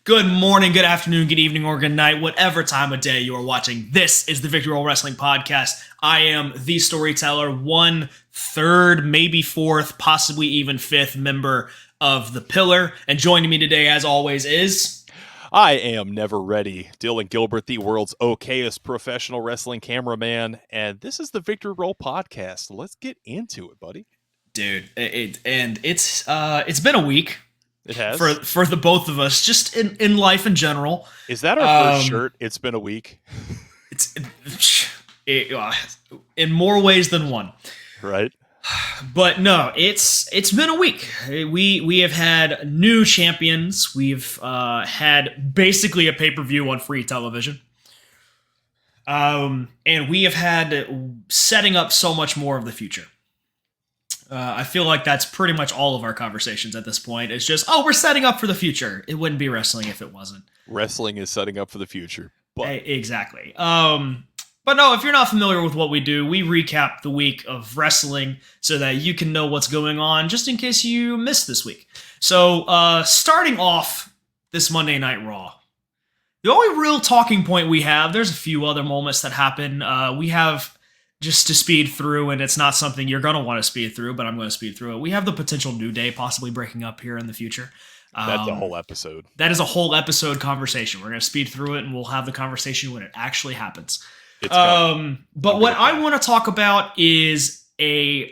Good morning, good afternoon, good evening, or good night, whatever time of day you are watching. This is the Victory Roll Wrestling Podcast. I am the storyteller, 1/3, maybe 4th, possibly even 5th member of the Pillar. And joining me today, as always, is... I am never ready. Dylan Gilbert, the world's okayest professional wrestling cameraman, and this is the Victory Roll Podcast. Let's get into it, buddy. Dude, it's been a week. It has? For the both of us, just in life in general. Is that our first shirt? It's been a week. In more ways than one. Right. But no, it's been a week. We have had new champions. We've had basically a pay-per-view on free television. And we have had setting up so much more of the future. I feel like that's pretty much all of our conversations at this point. It's just, we're setting up for the future. It wouldn't be wrestling if it wasn't. Wrestling is setting up for the future. But... Exactly. But no, if you're not familiar with what we do, we recap the week of wrestling so that you can know what's going on just in case you missed this week. So starting off this Monday Night Raw, the only real talking point we have, there's a few other moments that happen. We have... just to speed through, and it's not something you're going to want to speed through, but I'm going to speed through it. We have the potential New Day possibly breaking up here in the future. That's a whole episode. That is a whole episode conversation. We're going to speed through it, and we'll have the conversation when it actually happens. But what I want to talk about is a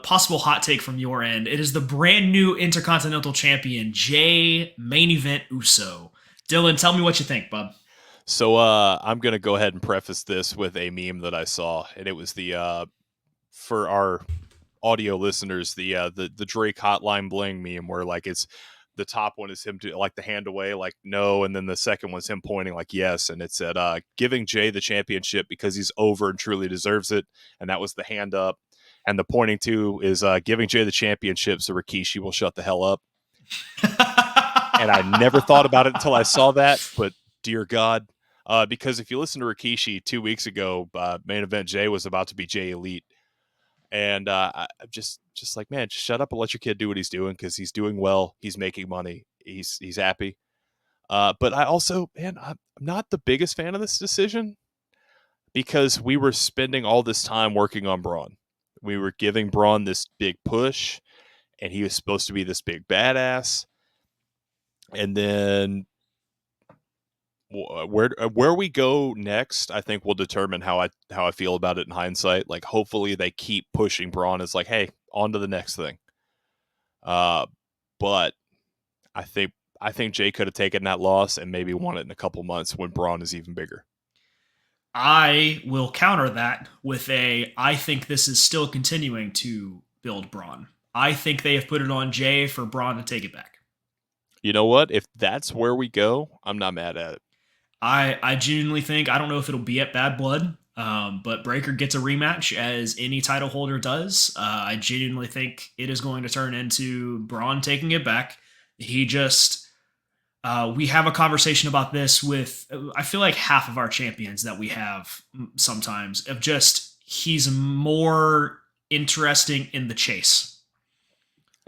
possible hot take from your end. It is the brand new Intercontinental Champion, Jay Main Event Uso. Dylan, tell me what you think, bub. So I'm going to go ahead and preface this with a meme that I saw, and it was the for our audio listeners, the Drake Hotline Bling meme, where like it's the top one is him to like the hand away, like no, and then the second one's him pointing like yes, and it said giving Jay the championship because he's over and truly deserves it, and that was the hand up, and the pointing to is giving Jay the championship so Rikishi will shut the hell up. And I never thought about it until I saw that, but dear God. Because if you listen to Rikishi 2 weeks ago, main event Jay was about to be Jay Elite. And I'm just like, man, just shut up and let your kid do what he's doing because he's doing well. He's making money. He's happy. But I also, man, I'm not the biggest fan of this decision because we were spending all this time working on Braun. We were giving Braun this big push, and he was supposed to be this big badass. And then... where we go next, I think will determine how I feel about it in hindsight. Like, hopefully they keep pushing Braun as like, hey, on to the next thing. But I think Jay could have taken that loss and maybe won it in a couple months when Braun is even bigger. I will counter that with I think this is still continuing to build Braun. I think they have put it on Jay for Braun to take it back. You know what? If that's where we go, I'm not mad at it. I genuinely think, I don't know if it'll be at Bad Blood, but Breakker gets a rematch as any title holder does. I genuinely think it is going to turn into Braun taking it back. He just, we have a conversation about this with, I feel like half of our champions that we have sometimes, of just, he's more interesting in the chase.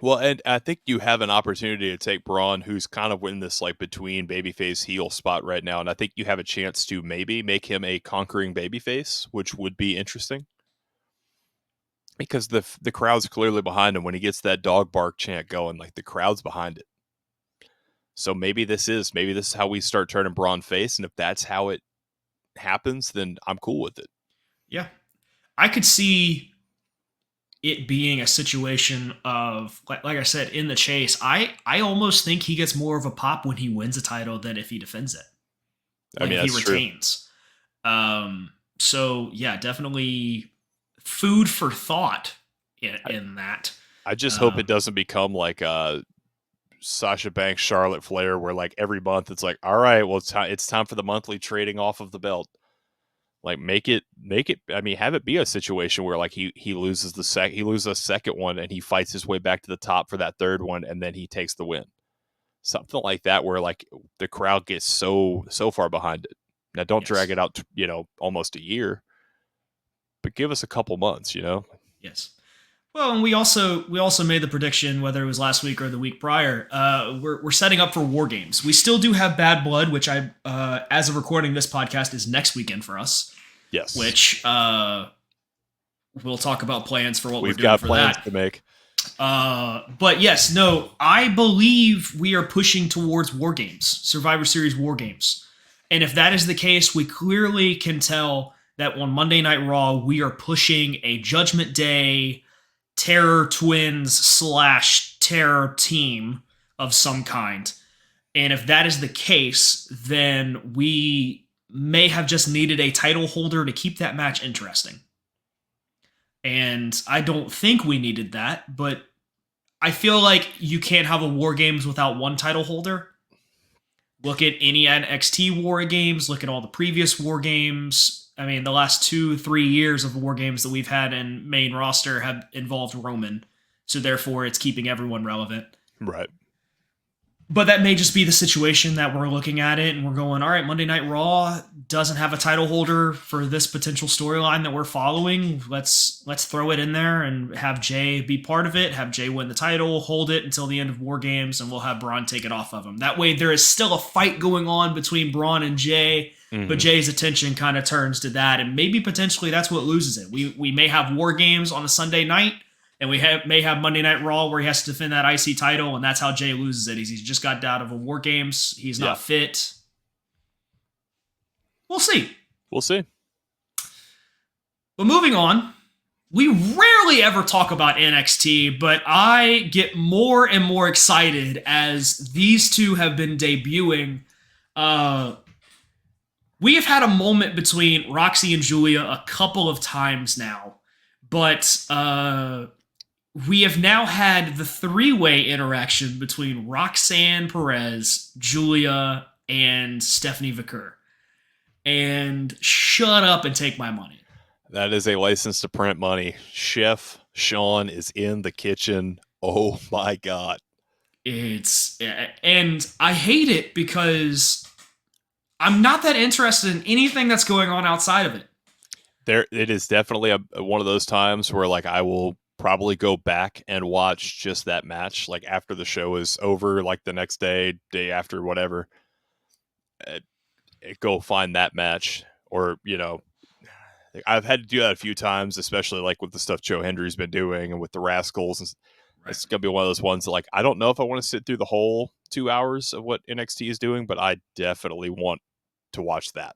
Well, and I think you have an opportunity to take Braun, who's kind of in this like between babyface heel spot right now, and I think you have a chance to maybe make him a conquering babyface, which would be interesting because the crowd's clearly behind him. When he gets that dog bark chant going, like the crowd's behind it. So maybe this is how we start turning Braun face, and if that's how it happens, then I'm cool with it. Yeah, I could see it being a situation of, like I said, in the chase. I almost think he gets more of a pop when he wins a title than if he defends it. Like, I mean, if he retains. So yeah, definitely food for thought in that. I just hope it doesn't become like Sasha Banks, Charlotte Flair, where like every month it's like, all right, well, it's time for the monthly trading off of the belt. Like make it. I mean, have it be a situation where like he loses a second one and he fights his way back to the top for that third one, and then he takes the win. Something like that, where like the crowd gets so far behind it. Now, don't drag it out to, almost a year, but give us a couple months. Yes. Well, and we also made the prediction, whether it was last week or the week prior. We're setting up for War Games. We still do have Bad Blood, which as of recording this podcast, is next weekend for us. Yes. Which we'll talk about plans for what we're We've doing got for plans that. to make. But yes, no, I believe we are pushing towards War Games, Survivor Series War Games. And if that is the case, we clearly can tell that on Monday Night Raw, we are pushing a Judgment Day Terror Twins / Terror team of some kind. And if that is the case, then we may have just needed a title holder to keep that match interesting. And I don't think we needed that, but I feel like you can't have a War Games without one title holder. Look at any NXT War Games, look at all the previous War Games. I mean, the last 2-3 years of War Games that we've had in main roster have involved Roman. So therefore, it's keeping everyone relevant. Right. But that may just be the situation that we're looking at it and we're going, all right, Monday Night Raw doesn't have a title holder for this potential storyline that we're following. Let's throw it in there and have Jay be part of it, have Jay win the title, hold it until the end of War Games, and we'll have Braun take it off of him. That way there is still a fight going on between Braun and Jay, but Jay's attention kind of turns to that, and maybe potentially that's what loses it. We may have War Games on a Sunday night, and we may have Monday Night Raw where he has to defend that IC title, and that's how Jay loses it. He's just got out of a War Games. He's not fit. We'll see. We'll see. But moving on, we rarely ever talk about NXT, but I get more and more excited as these two have been debuting. We have had a moment between Roxy and Julia a couple of times now, but we have now had the three-way interaction between Roxanne Perez, Julia, and Stephanie Vicker. And shut up and take my money. That is a license to print money. Chef Sean is in the kitchen. Oh my God. And I hate it because I'm not that interested in anything that's going on outside of it. It is definitely one of those times where like I will probably go back and watch just that match, like after the show is over, like the next day after, whatever. Go find that match, or I've had to do that a few times, especially like with the stuff Joe Hendry's been doing and with the Rascals. And it's gonna be one of those ones that like I don't know if I want to sit through the whole 2 hours of what NXT is doing, but I definitely want to watch that.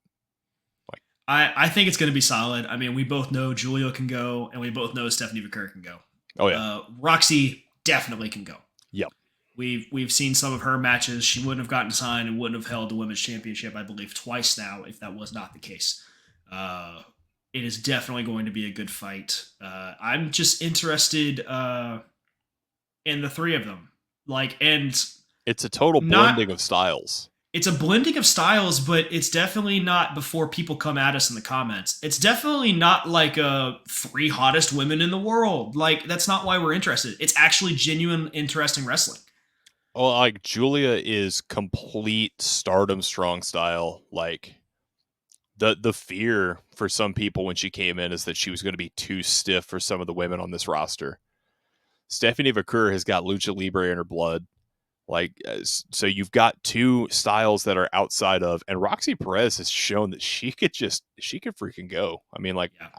I think it's going to be solid. I mean, we both know Julia can go, and we both know Stephanie Vicker can go. Oh yeah, Roxy definitely can go. Yep. We've seen some of her matches. She wouldn't have gotten signed and wouldn't have held the women's championship, I believe, twice now, if that was not the case. It is definitely going to be a good fight. I'm just interested in the three of them. And it's a total blending of styles. It's a blending of styles, but it's definitely not before people come at us in the comments. It's definitely not like a three hottest women in the world. Like, that's not why we're interested. It's actually genuine, interesting wrestling. Oh, like Julia is complete Stardom strong style. Like the fear for some people when she came in is that she was going to be too stiff for some of the women on this roster. Stephanie Vicker has got Lucha Libre in her blood. Like, so you've got two styles that are outside of, and Roxy Perez has shown that she could freaking go. I mean, like, yeah.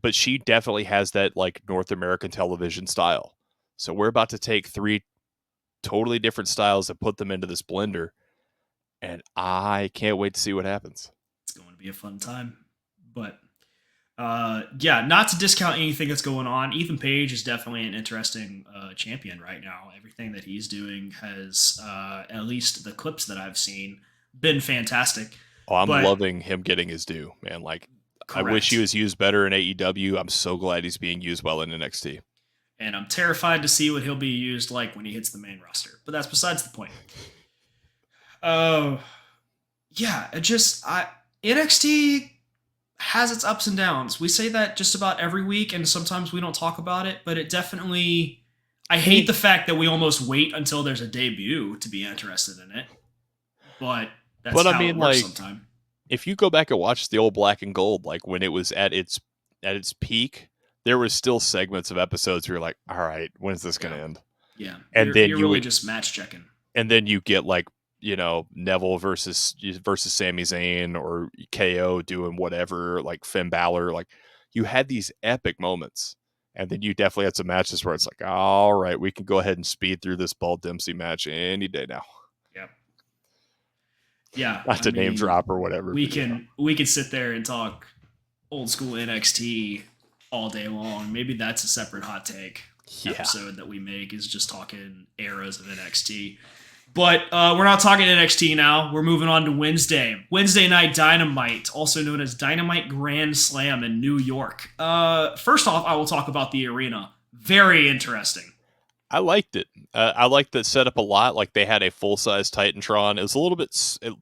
But she definitely has that like North American television style. So we're about to take three totally different styles and put them into this blender, and I can't wait to see what happens. It's going to be a fun time, but not to discount anything that's going on. Ethan Page is definitely an interesting champion right now. Everything that he's doing has, at least the clips that I've seen, been fantastic. Oh, I'm loving him getting his due, man. Like, correct. I wish he was used better in AEW. I'm so glad he's being used well in NXT. And I'm terrified to see what he'll be used like when he hits the main roster. But that's besides the point. NXT has its ups and downs. We say that just about every week, and sometimes we don't talk about it, but it definitely... I hate the fact that we almost wait until there's a debut to be interested in it. But that's how it works sometimes. If you go back and watch the old Black and Gold, like when it was at its peak, there was still segments of episodes where you're like, all right, when's this going Yeah. to end? Yeah. And then You're you really would, just match checking. and then you get like, Neville versus Sami Zayn, or KO doing whatever, like Finn Balor. Like, you had these epic moments. And then you definitely had some matches where it's like, all right, we can go ahead and speed through this Paul Dempsey match any day now. Yeah. Yeah. Not I to name mean, drop or whatever, we but can sit there and talk old school NXT all day long. Maybe that's a separate hot take yeah. episode that we make, is just talking eras of NXT. But we're not talking NXT now. We're moving on to Wednesday. Wednesday Night Dynamite, also known as Dynamite Grand Slam in New York. First off, I will talk about the arena. Very interesting. I liked it. I liked the setup a lot. Like, they had a full-size Titantron. It was a little bit.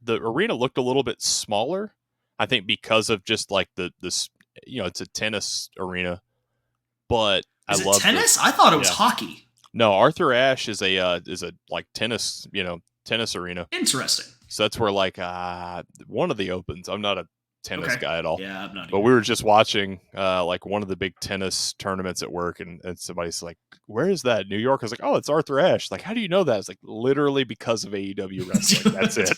The arena looked a little bit smaller. I think because of just like this. It's a tennis arena, but Is I it love tennis? I thought it was yeah. hockey. No, Arthur Ashe is a like tennis arena. Interesting. So that's where like one of the opens. I'm not a tennis guy at all. Yeah, I'm not. But we were just watching like one of the big tennis tournaments at work, and somebody's like, "Where is that? New York?" I was like, "Oh, it's Arthur Ashe." Like, how do you know that? It's like, literally because of AEW wrestling. That's it.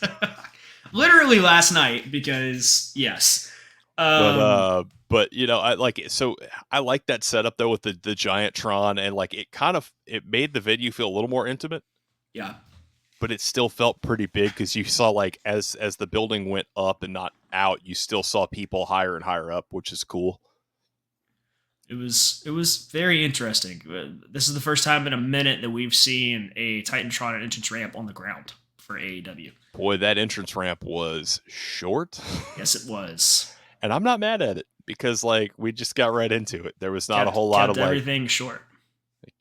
Literally last night, because yes. But I like it. So I like that setup though, with the giant Tron, and like it made the venue feel a little more intimate. Yeah. But it still felt pretty big, because you saw, like, as the building went up and not out, you still saw people higher and higher up, which is cool. It was very interesting. This is the first time in a minute that we've seen a Titantron entrance ramp on the ground for AEW. Boy, that entrance ramp was short. Yes, it was. And I'm not mad at it, because like we just got right into it. There was not a whole lot of everything short.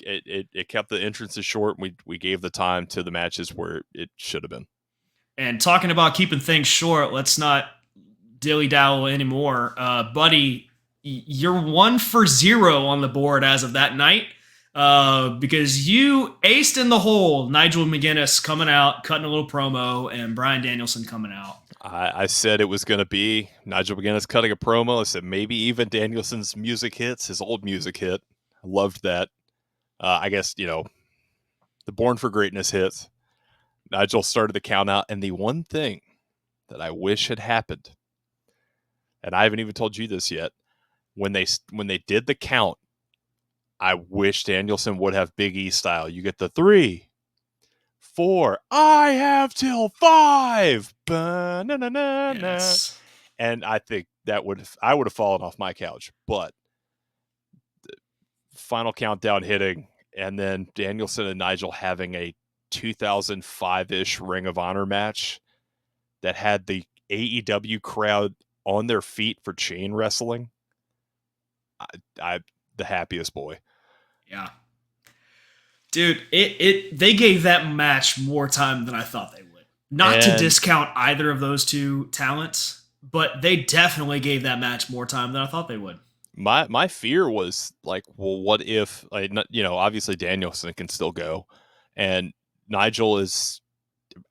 It kept the entrances short. We gave the time to the matches where it should have been. And talking about keeping things short, let's not dilly-dally anymore. Buddy, you're 1 for 0 on the board as of that night, because you aced in the hole. Nigel McGuinness coming out, cutting a little promo, and Bryan Danielson coming out. I said it was going to be Nigel McGuinness cutting a promo. I said maybe even Danielson's music hits, his old music hit. I loved that. I guess, the Born for Greatness hits. Nigel started the count out, and the one thing that I wish had happened, and I haven't even told you this yet, when they did the count, I wish Danielson would have Big E style. You get the 3, 4, I have till 5. Yes. And I think I would have fallen off my couch, but final countdown hitting, and then Danielson and Nigel having a 2005-ish Ring of Honor match that had the AEW crowd on their feet for chain wrestling. I the happiest boy. Yeah. Dude, they gave that match more time than I thought they would. Not to discount either of those two talents, but they definitely gave that match more time than I thought they would. My fear was like, well, what if, obviously Danielson can still go, and Nigel is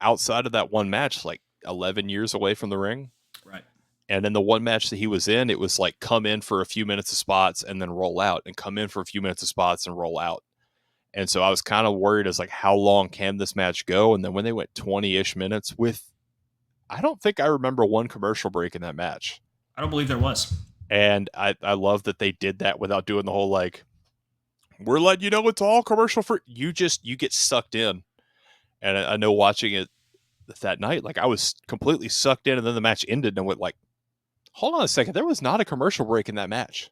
outside of that one match, like 11 years away from the ring. Right. And in the one match that he was in, it was like come in for a few minutes of spots and then roll out, and come in for a few minutes of spots and roll out. And so I was kind of worried as like, how long can this match go? And then when they went 20-ish minutes I don't think I remember one commercial break in that match. I don't believe there was. And I love that they did that without doing the whole, like, we're letting you know it's all commercial for you get sucked in. And I know watching it that night, like I was completely sucked in, and then the match ended and I went like, hold on a second, there was not a commercial break in that match.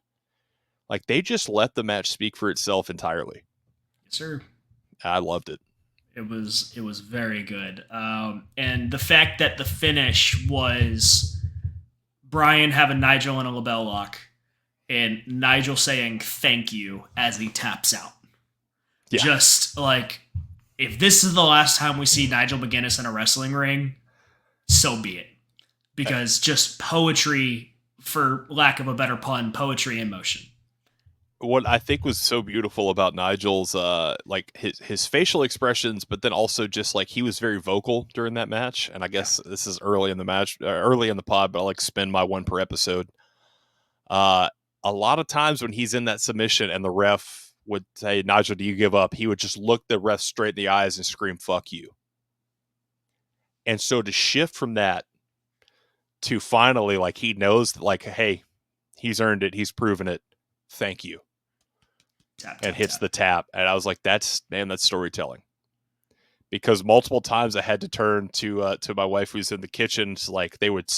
Like, they just let the match speak for itself entirely. Yes, sir. I loved it. It was very good. And the fact that the finish was Bryan having Nigel in a label lock and Nigel saying thank you as he taps out. Yeah. Just like, if this is the last time we see Nigel McGuinness in a wrestling ring, so be it. Because just poetry, for lack of a better pun, poetry in motion. What I think was so beautiful about Nigel's, like his facial expressions, but then also just like he was very vocal during that match. And I guess this is early in the match, early in the pod, but I like spend my one per episode. A a lot of times when he's in that submission and the ref would say, Nigel, do you give up? He would just look the ref straight in the eyes and scream, fuck you. And so to shift from that to finally, like, he knows that, like, hey, he's earned it. He's proven it. Thank you. Tap, And tap, hits tap. the tap. And I was like, that's storytelling. Because multiple times I had to turn to my wife who's in the kitchen. So like they would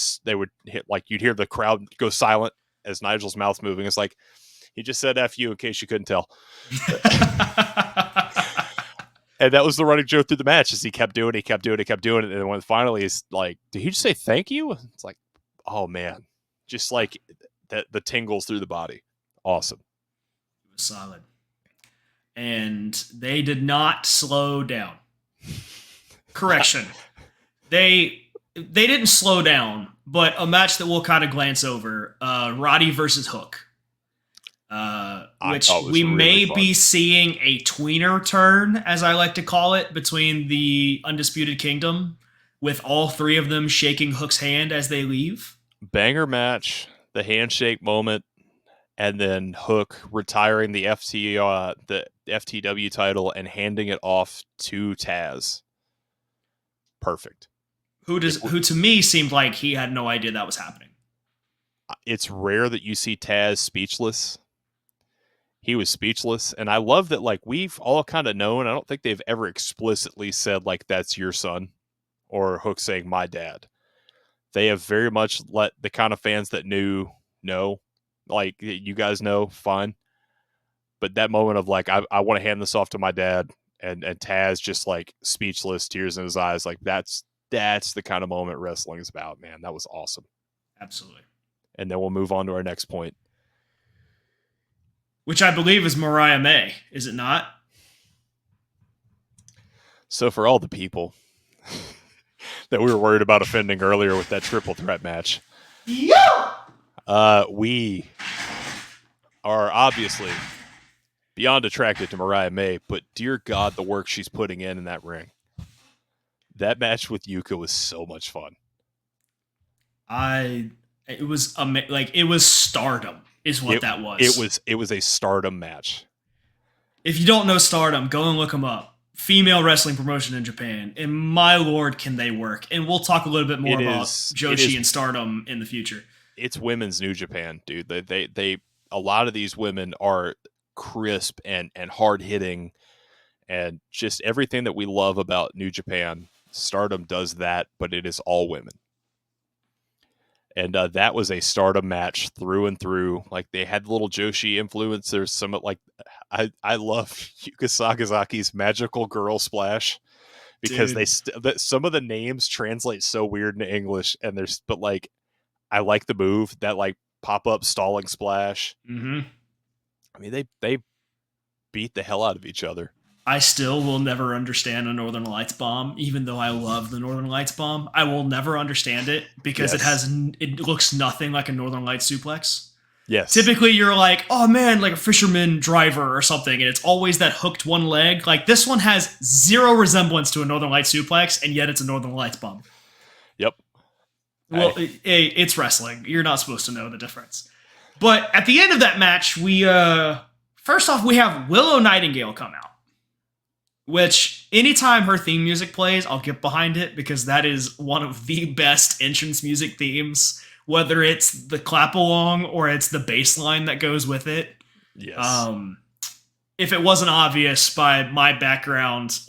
hit, like, you'd hear the crowd go silent as Nigel's mouth's moving. It's like, he just said F you in case you couldn't tell. And that was the running joke through the match, as he kept doing it. And then when finally he's like, did he just say thank you? It's like, oh man, just like the tingles through the body. Awesome. It was solid. And they did not slow down. Correction. They didn't slow down, but a match that we'll kind of glance over, Roddy versus Hook. Which we really may fun. be seeing a tweener turn, as I like to call it, between the Undisputed Kingdom, with all three of them shaking Hook's hand as they leave. Banger match, the handshake moment, and then Hook retiring the FTW title and handing it off to Taz. Perfect. Who to me seemed like he had no idea that was happening. It's rare that you see Taz speechless. He was speechless, and I love that, like, we've all kind of known. I don't think they've ever explicitly said, like, that's your son, or Hook saying my dad. They have very much let the kind of fans that knew know, like, you guys know, fine. But that moment of, like, I want to hand this off to my dad, and Taz just, like, speechless, tears in his eyes, like, that's the kind of moment wrestling is about, man. That was awesome. Absolutely. And then we'll move on to our next point. Which I believe is Mariah May, is it not? So for all the people that we were worried about offending earlier with that triple threat match, Yeah! we are obviously beyond attracted to Mariah May, but dear God, the work she's putting in that ring. That match with Yuka was so much fun. It was stardom is what that was. It was a stardom match. If you don't know Stardom, go and look them up. Female wrestling promotion in Japan, and my lord, can they work? And we'll talk a little bit more about Joshi and Stardom in the future. It's women's New Japan, dude. They a lot of these women are crisp and hard hitting, and just everything that we love about New Japan. Stardom does that, but it is all women. And that was a Stardom match through and through. Like, they had little Joshi influence. There's some, like, I love Yuka Sakazaki's magical girl splash, because some of the names translate so weird in English, and but like, I like the move, that, like, pop up stalling splash. Mm-hmm. I mean, they beat the hell out of each other. I still will never understand a Northern Lights bomb, even though I love the Northern Lights bomb. I will never understand it because it looks nothing like a Northern Lights suplex. Yes. Typically, you're like, oh man, like a fisherman driver or something, and it's always that hooked one leg. Like, this one has zero resemblance to a Northern Lights suplex, and yet it's a Northern Lights bomb. Yep. Well, it's wrestling. You're not supposed to know the difference. But at the end of that match, we first off, we have Willow Nightingale come out. Which, anytime her theme music plays, I'll get behind it, because that is one of the best entrance music themes, whether it's the clap along or it's the bass line that goes with it. Yes. If it wasn't obvious by my background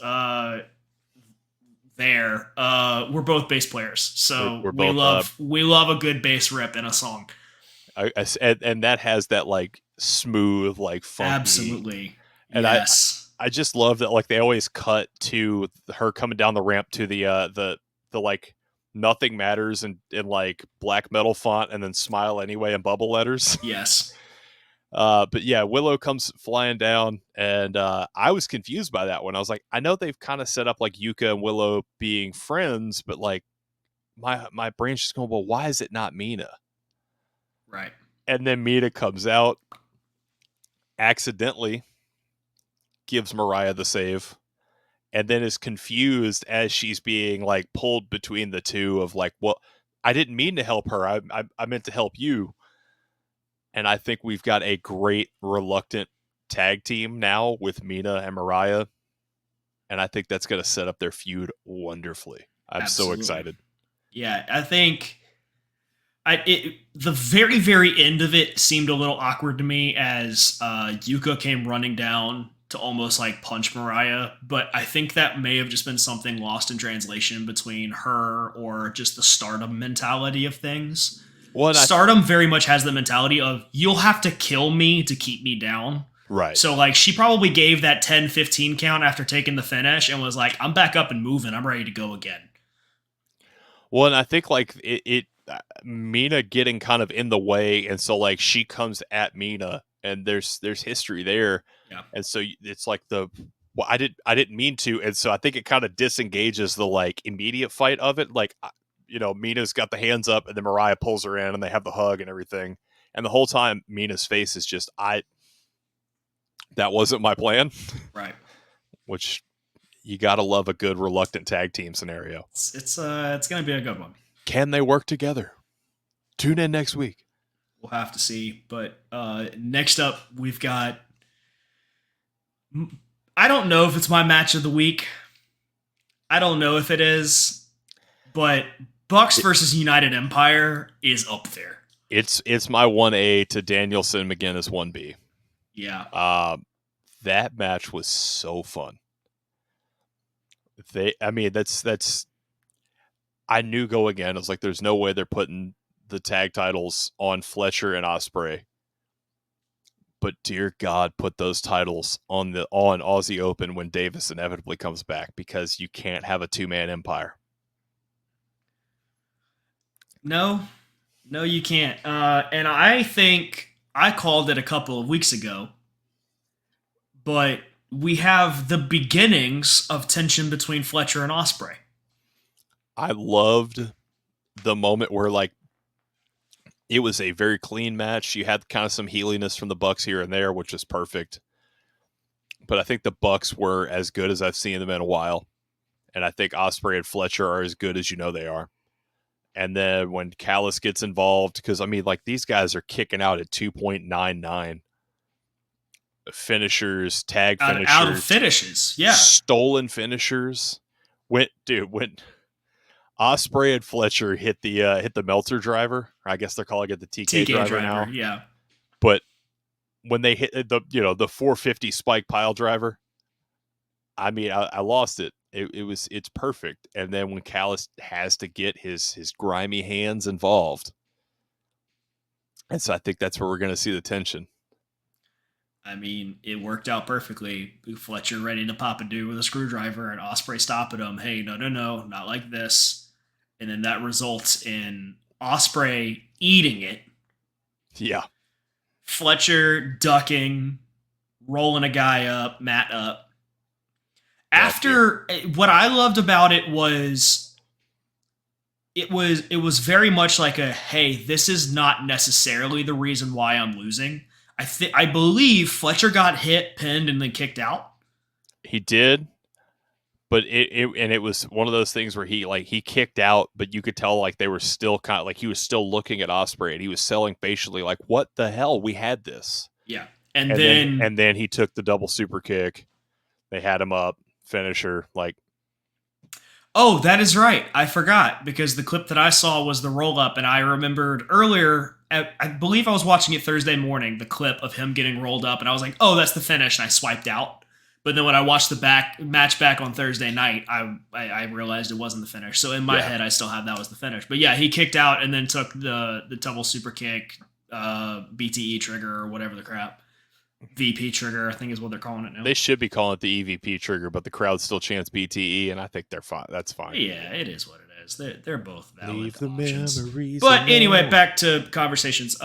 we're both bass players. So we love a good bass rip in a song. And that has that, like, smooth, like, funky. Absolutely. And yes. I just love that, like, they always cut to her coming down the ramp to the like, nothing matters in like black metal font, and then smile anyway in bubble letters. Yes. But yeah, Willow comes flying down, and I was confused by that one. I was like, I know they've kind of set up, like, Yuka and Willow being friends, but, like, my brain's just going, well, why is it not Mina? Right. And then Mina comes out, accidentally gives Mariah the save, and then is confused as she's being, like, pulled between the two of, like, well, I didn't mean to help her. I meant to help you. And I think we've got a great reluctant tag team now with Mina and Mariah. And I think that's going to set up their feud wonderfully. I'm so Absolutely. excited. Yeah, I think the very very end of it seemed a little awkward to me as Yuka came running down to almost like punch Mariah, but I think that may have just been something lost in translation between her or just the Stardom mentality of things. Well, Stardom very much has the mentality of you'll have to kill me to keep me down. right. So like she probably gave that 10-15 count after taking the finish and was like, I'm back up and moving. I'm ready to go again. Well, and I think like Mina getting kind of in the way, and so like she comes at Mina, and there's history there, Yeah. and so it's like well, I didn't mean to, and so I think it kind of disengages the like immediate fight of it. Like, Mina's got the hands up, and then Mariah pulls her in, and they have the hug and everything, and the whole time Mina's face is just that wasn't my plan, Right. which you gotta love a good reluctant tag team scenario. It's gonna be a good one. Can they work together? Tune in next week. We'll have to see. But next up, we've got. I don't know if it's my match of the week. I don't know if it is, but Bucks versus United Empire is up there. It's my 1A to Danielson McGinnis 1B. Yeah. That match was so fun. That's I knew going in, I was like, there's no way they're putting the tag titles on Fletcher and Ospreay. But dear God, put those titles on Aussie Open when Davis inevitably comes back, because you can't have a 2-man empire. No, you can't. And I think I called it a couple of weeks ago, but we have the beginnings of tension between Fletcher and Ospreay. I loved the moment where like it was a very clean match. You had kind of some heeliness from the Bucks here and there, which is perfect. But I think the Bucks were as good as I've seen them in a while. And I think Ospreay and Fletcher are as good as you know they are. And then when Callis gets involved, because I mean, like, these guys are kicking out at 2.99 finishers, tag finishers, Out of finishes, yeah, stolen finishers. When Ospreay and Fletcher hit the Meltzer driver, or I guess they're calling it the TK driver now. Yeah, but when they hit the 450 spike pile driver, I mean, I lost it. It's perfect. And then when Callis has to get his grimy hands involved, and so I think that's where we're going to see the tension. I mean, it worked out perfectly. Fletcher ready to pop a dude with a screwdriver, and Ospreay stopping him. Hey, no, not like this. And then that results in Ospreay eating it. Yeah. Fletcher ducking, rolling a guy up, Matt up. After, what I loved about it was it was very much like a, hey, this is not necessarily the reason why I'm losing. I believe Fletcher got hit, pinned, and then kicked out. He did, but it was one of those things where he kicked out, but you could tell like they were still kind of like he was still looking at Ospreay, and he was selling facially like, what the hell, we had this. Yeah, and then he took the double super kick. They had him up, finisher, like. Oh, that is right. I forgot, because the clip that I saw was the roll up, and I remembered earlier, I believe I was watching it Thursday morning, the clip of him getting rolled up, and I was like, oh, that's the finish, and I swiped out. But then when I watched the match back on Thursday night, I realized it wasn't the finish. So in my head, I still had that was the finish. But yeah, he kicked out and then took the double super kick, BTE trigger or whatever the crap. VP trigger, I think is what they're calling it now. They should be calling it the EVP trigger, but the crowd still chants BTE, and I think they're fine. That's fine. Yeah, it is what it is. They're both valid Leave the options. memories but alone. Anyway, back to conversations.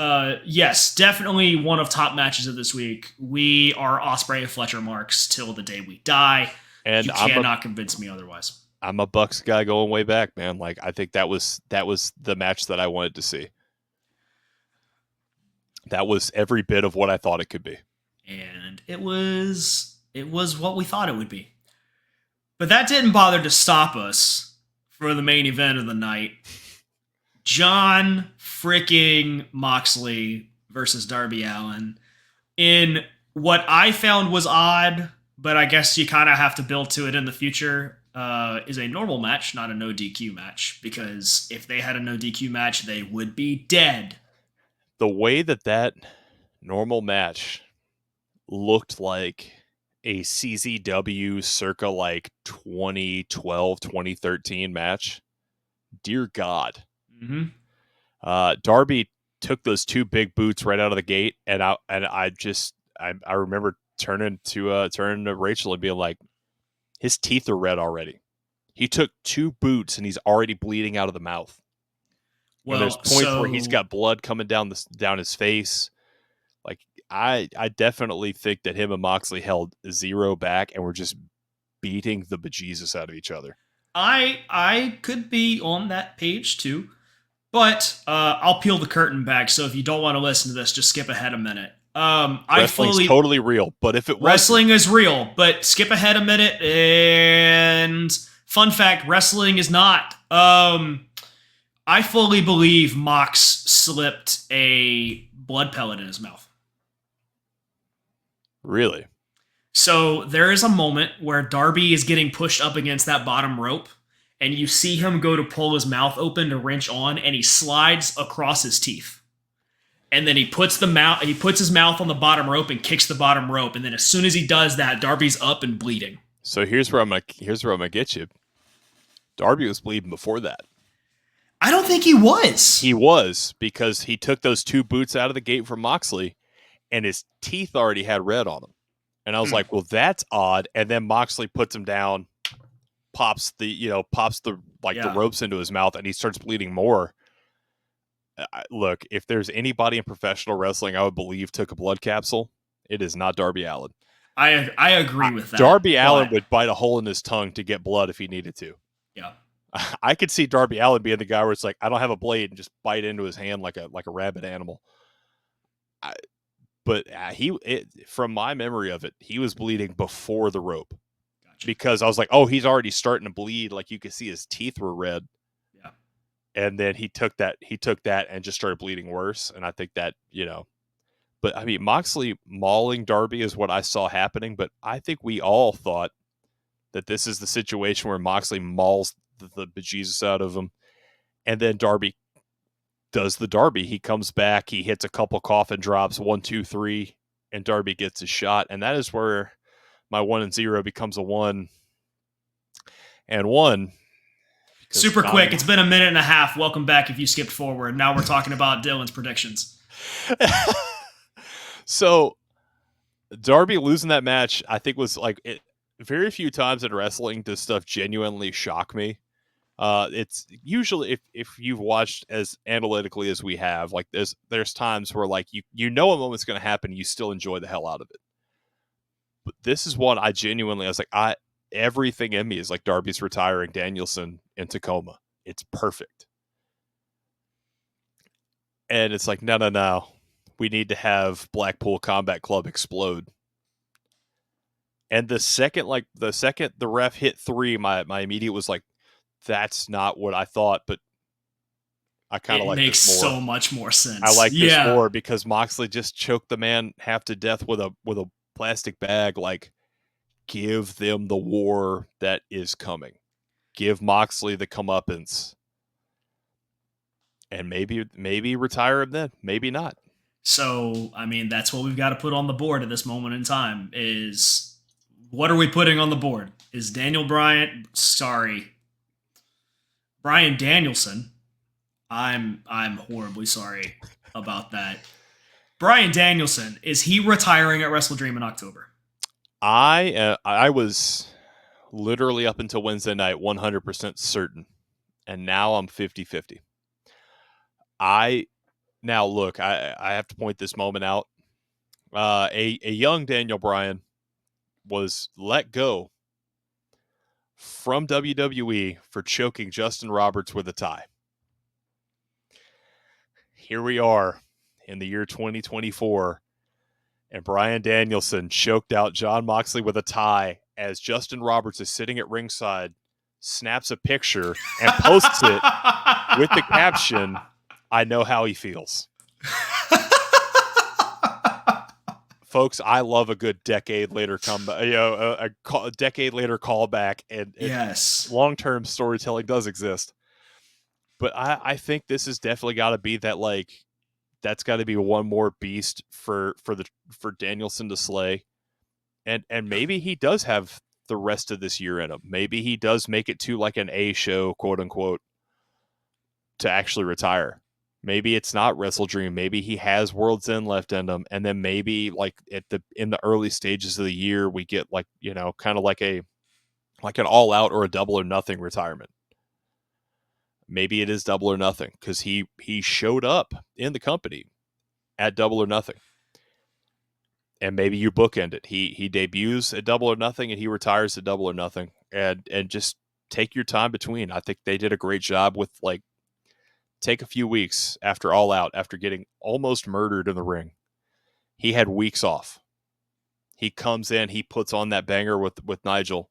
Yes, definitely one of top matches of this week. We are Ospreay and Fletcher marks till the day we die. And you cannot convince me otherwise. I'm a Bucks guy going way back, man. Like, I think that was the match that I wanted to see. That was every bit of what I thought it could be. And it was what we thought it would be. But that didn't bother to stop us for the main event of the night. John freaking Moxley versus Darby Allin in what I found was odd, but I guess you kind of have to build to it in the future. Is a normal match, not a no DQ match, because if they had a no DQ match, they would be dead. The way that normal match looked like a CZW circa like 2012, 2013 match, dear God. Mm-hmm. Darby took those two big boots right out of the gate, and I remember turning to Rachel and being like, his teeth are red already. He took two boots and he's already bleeding out of the mouth. And there's Well, points where so he's got blood coming down his face. Like I definitely think that him and Moxley held zero back and were just beating the bejesus out of each other. I could be on that page too, but I'll peel the curtain back. So if you don't want to listen to this, just skip ahead a minute. Wrestling's totally real, but if it wrestling is real, but skip ahead a minute. And fun fact, wrestling is not. I fully believe Mox slipped a blood pellet in his mouth. Really? So there is a moment where Darby is getting pushed up against that bottom rope, and you see him go to pull his mouth open to wrench on, and he slides across his teeth. And then he puts his mouth on the bottom rope and kicks the bottom rope. And then as soon as he does that, Darby's up and bleeding. So here's where I'm gonna get you. Darby was bleeding before that. I don't think he was. He was, because he took those two boots out of the gate from Moxley, and his teeth already had red on them. And I was like, well, that's odd. And then Moxley puts him down, pops the ropes into his mouth, and he starts bleeding more. Look, if there's anybody in professional wrestling I would believe took a blood capsule, it is not Darby Allin. I agree with that. Darby Allin would bite a hole in his tongue to get blood if he needed to. Yeah. I could see Darby Allin being the guy where it's like, I don't have a blade, and just bite into his hand like a rabid animal. From my memory of it, he was bleeding before the rope. Gotcha. Because I was like, oh, he's already starting to bleed. Like you could see his teeth were red. Yeah. And then he took that and just started bleeding worse. And I think that, but I mean, Moxley mauling Darby is what I saw happening. But I think we all thought that this is the situation where Moxley mauls the bejesus out of him. And then Darby does the Darby. He comes back, he hits a couple coffin drops, 1, 2, 3, and Darby gets his shot. And that is where my 1-0 becomes a 1-1. Super quick. It's been a minute and a half. Welcome back if you skipped forward. Now we're talking about Dylan's predictions. So Darby losing that match, I think, was like it. Very few times in wrestling does stuff genuinely shock me. It's usually if you've watched as analytically as we have, like there's times where like you know a moment's going to happen, you still enjoy the hell out of it. But this is one I was like, everything in me is like Darby's retiring Danielson in Tacoma. It's perfect. And it's like, no. We need to have Blackpool Combat Club explode. And the second the ref hit 3, my immediate was like, that's not what I thought, but I kind of like makes this more. So much more sense. I like this more because Moxley just choked the man half to death with a plastic bag. Like, give them the war that is coming. Give Moxley the comeuppance. And maybe retire him then. Maybe not. So, I mean, that's what we've got to put on the board at this moment in time is what are we putting on the board? Is Brian Danielson. I'm horribly sorry about that. Brian Danielson, is he retiring at Wrestle Dream in October? I was literally up until Wednesday night 100% certain, and now I'm 50-50. Now look, I have to point this moment out. A young Daniel Bryan was let go from WWE for choking Justin Roberts with a tie. Here we are in the year 2024, and Bryan Danielson choked out Jon Moxley with a tie as Justin Roberts is sitting at ringside, snaps a picture, and posts it with the caption, "I know how he feels." folks, I love a good decade later comeback, a decade later callback, and Yes. long-term storytelling does exist. But I think this has definitely got to be that, like, that's got to be one more beast for Danielson to slay, and maybe he does have the rest of this year in him. Maybe he does make it to like an A show, quote unquote, to actually retire. Maybe it's not Wrestle Dream. Maybe he has World's End left in him, and then maybe like in the early stages of the year we get like, kind of like an All Out or a Double or Nothing retirement. Maybe it is Double or Nothing because he showed up in the company at Double or Nothing, and maybe you bookend it. He debuts at Double or Nothing and he retires at Double or Nothing, and just take your time between. I think they did a great job with like. Take a few weeks after All Out, after getting almost murdered in the ring. He had weeks off. He comes in, he puts on that banger with Nigel,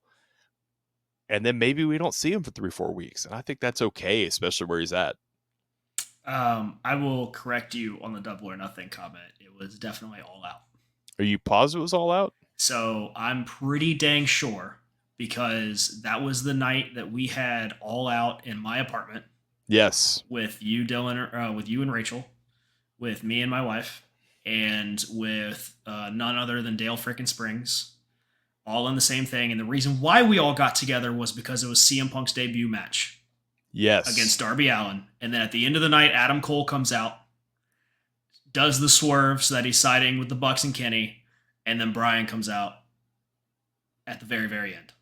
and then maybe we don't see him for 3-4 weeks. And I think that's okay, especially where he's at. I will correct you on the Double or Nothing comment. It was definitely All Out. Are you positive it was All Out? So I'm pretty dang sure, because that was the night that we had All Out in my apartment. Yes. With you, Dylan, with you and Rachel, with me and my wife, and with none other than Dale frickin' Springs, all in the same thing. And the reason why we all got together was because it was CM Punk's debut match. Yes. Against Darby Allin. And then at the end of the night, Adam Cole comes out, does the swerve so that he's siding with the Bucks and Kenny, and then Bryan comes out at the very, very end.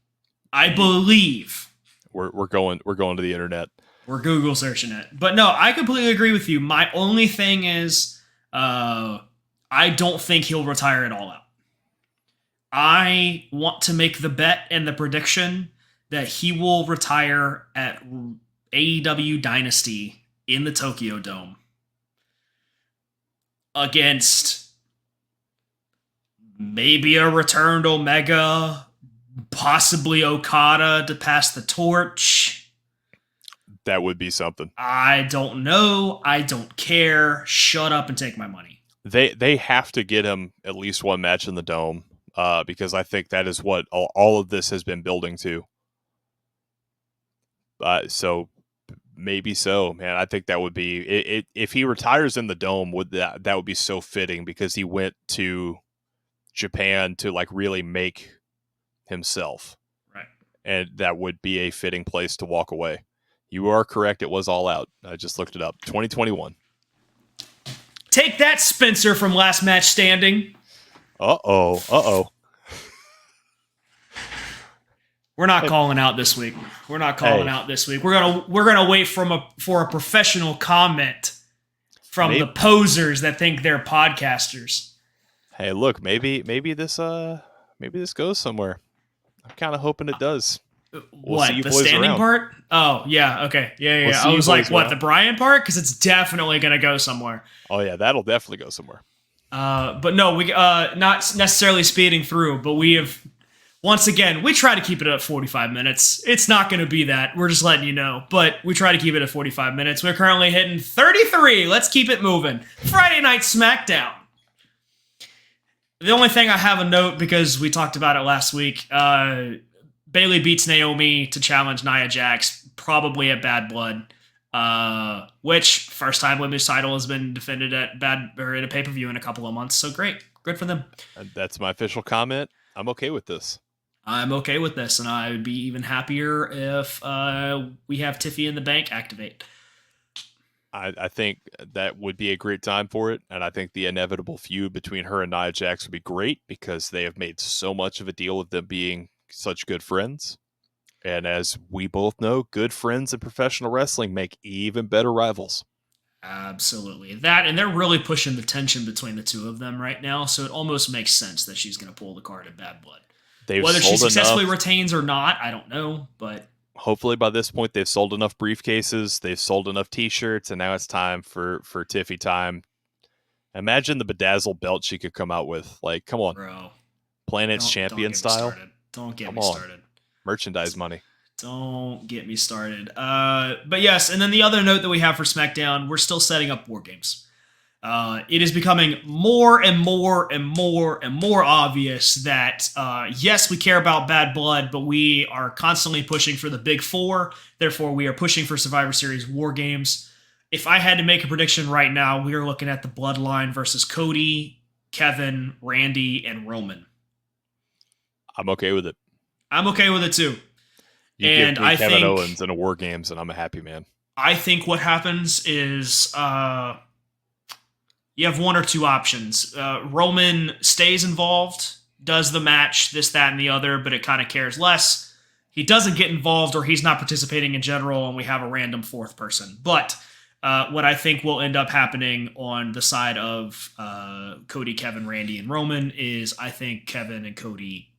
I believe. We're going to the internet. We're Google searching it. But no, I completely agree with you. My only thing is I don't think he'll retire it All Out. I want to make the bet and the prediction that he will retire at AEW Dynasty in the Tokyo Dome against maybe a returned Omega, possibly Okada to pass the torch. That would be something. I don't know. I don't care. Shut up and take my money. They have to get him at least one match in the Dome, because I think that is what all of this has been building to. So maybe so, man. I think that would be it. If he retires in the Dome, that would be so fitting, because he went to Japan to like really make himself, right? And that would be a fitting place to walk away. You are correct. It was All Out. I just looked it up. 2021. Take that, Spencer from Last Match Standing. Uh-oh. We're not calling out this week. We're gonna wait for a professional comment from the posers that think they're podcasters. Hey, look, maybe this goes somewhere. I'm kind of hoping it does. What, the standing around. Part? Oh, yeah, okay. Yeah. I was like, what, the Bryan part? Because it's definitely going to go somewhere. Oh, yeah, that'll definitely go somewhere. But no, we not necessarily speeding through, but we have, once again, we try to keep it at 45 minutes. It's not going to be that. We're just letting you know. But we try to keep it at 45 minutes. We're currently hitting 33. Let's keep it moving. Friday Night SmackDown. The only thing I have a note, because we talked about it last week, Bayley beats Naomi to challenge Nia Jax, probably at Bad Blood, which first time women's title has been defended at in a pay-per-view in a couple of months. So great. Good for them. And that's my official comment. I'm okay with this. I'm okay with this, and I would be even happier if we have Tiffy in the Bank activate. I think that would be a great time for it, and I think the inevitable feud between her and Nia Jax would be great, because they have made so much of a deal of them being such good friends. And as we both know, good friends in professional wrestling make even better rivals. Absolutely. That, and they're really pushing the tension between the two of them right now, so it almost makes sense that she's going to pull the card at Bad Blood. Whether she successfully retains or not, I don't know, but hopefully by this point they've sold enough briefcases, they've sold enough t-shirts, and now it's time for Tiffy time. Imagine the bedazzled belt she could come out with. Like, come on. Bro. Planet's champion style. Don't get me started. Merchandise money. Don't get me started. But yes, and then the other note that we have for SmackDown, we're still setting up War Games. It is becoming more and more and more and more obvious that yes, we care about bad blood, but we are constantly pushing for the big four. Therefore, we are pushing for Survivor Series War Games. If I had to make a prediction right now, we are looking at the Bloodline versus Cody, Kevin, Randy, and Roman. I'm okay with it. I'm okay with it too. You And give me I Kevin think Owens in a War Games, and I'm a happy man. I think what happens is you have one or two options. Roman stays involved, does the match, this, that, and the other, but it kind of cares less. He doesn't get involved or he's not participating in general, and we have a random fourth person. But what I think will end up happening on the side of Cody, Kevin, Randy, and Roman is I think Kevin and Cody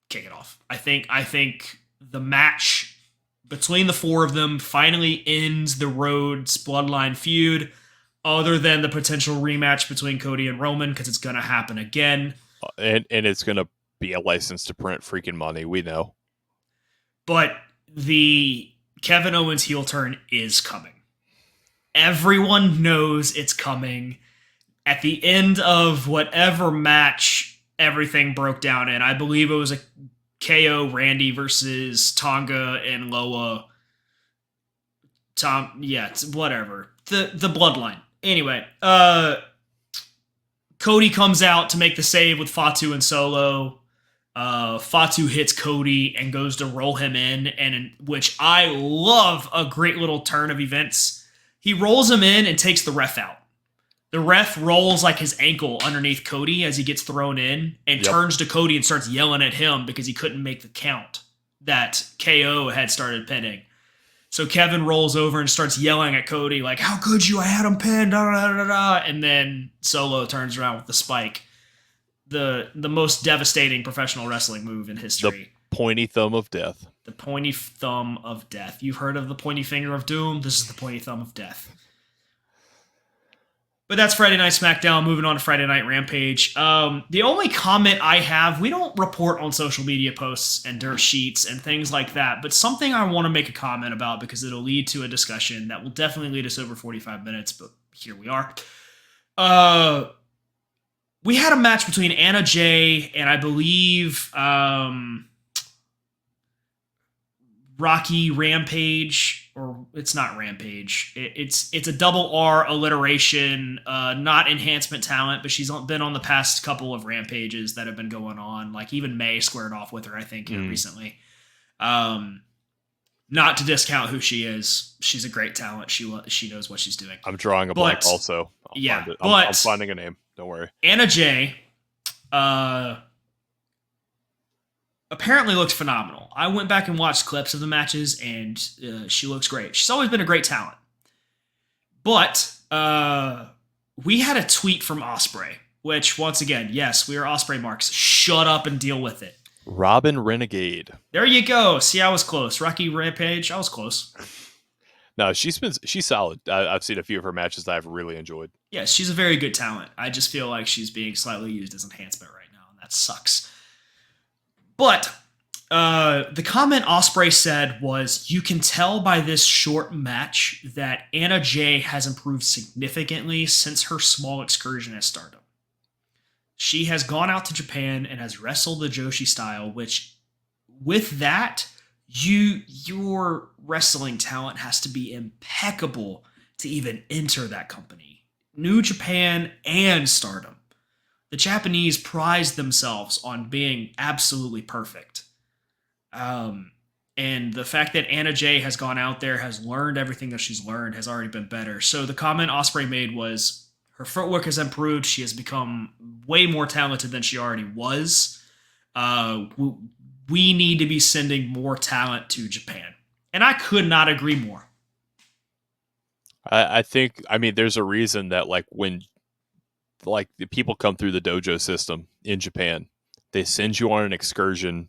kick it off. I think the match between the four of them finally ends the Rhodes Bloodline feud, other than the potential rematch between Cody and Roman, because it's going to happen again. And it's going to be a license to print freaking money. We know. But the Kevin Owens heel turn is coming. Everyone knows it's coming. At the end of whatever match everything broke down in, I believe it was a KO Randy versus Tonga and Loa. Whatever. The Bloodline. Anyway, Cody comes out to make the save with Fatu and Solo. Fatu hits Cody and goes to roll him in which I love a great little turn of events. He rolls him in and takes the ref out. The ref rolls like his ankle underneath Cody as he gets thrown in and turns to Cody and starts yelling at him because he couldn't make the count that KO had started pinning. So Kevin rolls over and starts yelling at Cody like, "How could you? I had him pinned." Da, da, da, da. And then Solo turns around with the spike. The most devastating professional wrestling move in history. The pointy thumb of death. The pointy thumb of death. You've heard of the pointy finger of doom? This is the pointy thumb of death. But that's Friday Night SmackDown. Moving on to Friday Night Rampage. The only comment I have, we don't report on social media posts and dirt sheets and things like that, but something I want to make a comment about because it'll lead to a discussion that will definitely lead us over 45 minutes, but here we are. We had a match between Anna Jay and I believe Rocky Rampage, or it's not Rampage. It's a double R alliteration, not enhancement talent, but she's been on the past couple of Rampages that have been going on. Like even May squared off with her, I think, recently. Not to discount who she is. She's a great talent. She knows what she's doing. I'm drawing a blank also. I'm finding a name. Don't worry. Anna Jay apparently looked phenomenal. I went back and watched clips of the matches, and she looks great. She's always been a great talent. But we had a tweet from Ospreay, which, once again, yes, we are Ospreay marks. Shut up and deal with it. Robin Renegade. There you go. See, I was close. Rocky Rampage, I was close. No, she's solid. I've seen a few of her matches that I've really enjoyed. Yes, she's a very good talent. I just feel like she's being slightly used as enhancement right now, and that sucks. But the comment Ospreay said was, you can tell by this short match that Anna Jay has improved significantly since her small excursion at Stardom. She has gone out to Japan and has wrestled the Joshi style, which with that, your wrestling talent has to be impeccable to even enter that company. New Japan and Stardom. The Japanese prize themselves on being absolutely perfect. And the fact that Anna Jay has gone out there, has learned everything that she's learned, has already been better. So the comment Ospreay made was, her footwork has improved. She has become way more talented than she already was. We need to be sending more talent to Japan. And I could not agree more. I think, there's a reason that when the people come through the dojo system in Japan, they send you on an excursion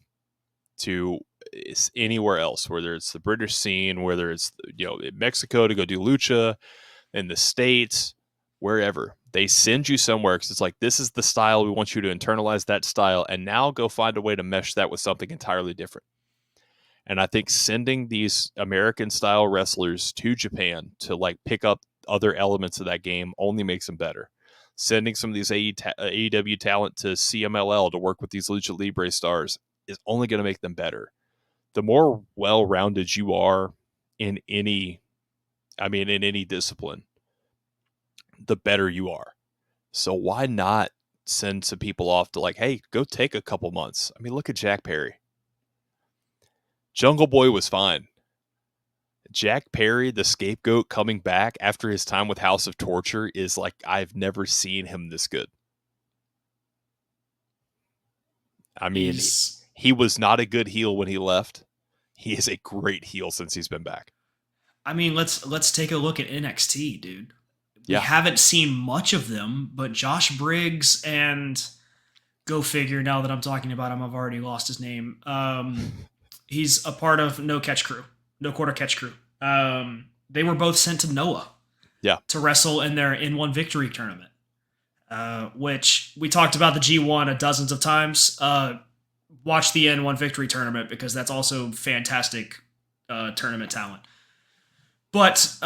to anywhere else, whether it's the British scene, whether it's in Mexico to go do lucha, in the States, wherever. They send you somewhere because it's like, this is the style. We want you to internalize that style and now go find a way to mesh that with something entirely different. And I think sending these American style wrestlers to Japan to pick up other elements of that game only makes them better. Sending some of these AEW talent to CMLL to work with these Lucha Libre stars is only going to make them better. The more well-rounded you are in any discipline, the better you are. So why not send some people off to like, hey, go take a couple months. I mean, look at Jack Perry. Jungle Boy was fine. Jack Perry, the scapegoat, coming back after his time with House of Torture is like, I've never seen him this good. I mean, he was not a good heel when he left. He is a great heel since he's been back. I mean, let's take a look at NXT, dude. We Yeah. haven't seen much of them, but Josh Briggs and go figure, now that I'm talking about him, I've already lost his name. He's a part of No Quarter Catch Crew. They were both sent to Noah to wrestle in their N1 Victory tournament, which we talked about the G1 dozens of times. Watch the N1 Victory tournament because that's also fantastic tournament talent. But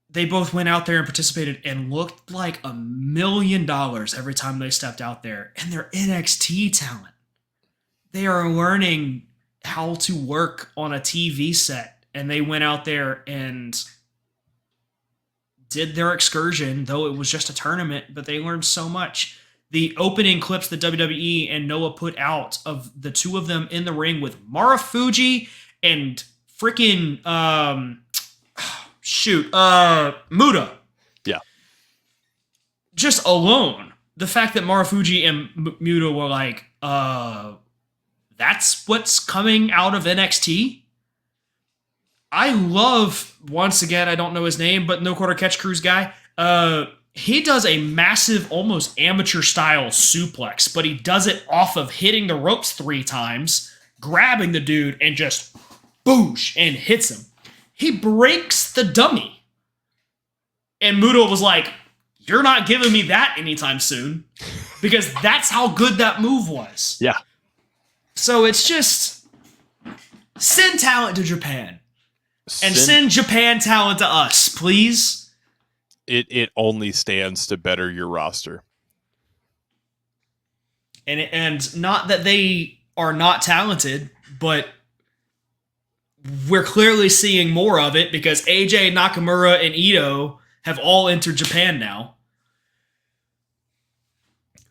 they both went out there and participated and looked like $1 million every time they stepped out there. And they're NXT talent. They are learning how to work on a TV set. And they went out there and did their excursion, though it was just a tournament, but they learned so much. The opening clips that WWE and Noah put out of the two of them in the ring with Marufuji and freaking Muda. Yeah. Just alone, the fact that Marufuji and Muda were like, that's what's coming out of NXT. I love, once again, I don't know his name, but No Quarter Catch Crew's guy. He does a massive, almost amateur style suplex, but he does it off of hitting the ropes 3 times, grabbing the dude, and just boosh, and hits him. He breaks the dummy. And Muto was like, you're not giving me that anytime soon. Because that's how good that move was. Yeah. So it's just, send talent to Japan. And send Japan talent to us, please. It only stands to better your roster. And not that they are not talented, but we're clearly seeing more of it because AJ, Nakamura, and Ito have all entered Japan now.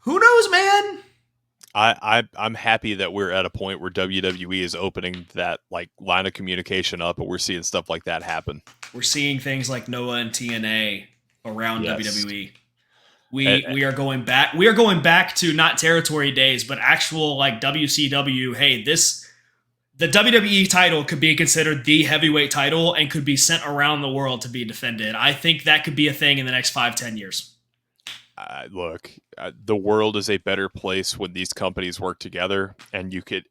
Who knows, man? I'm happy that we're at a point where WWE is opening that like line of communication up, and we're seeing stuff like that happen. We're seeing things like Noah and TNA around WWE. We are going back. We are going back to not territory days, but actual like WCW. Hey, the WWE title could be considered the heavyweight title and could be sent around the world to be defended. I think that could be a thing in the next 5-10 years. Look, the world is a better place when these companies work together, and you could.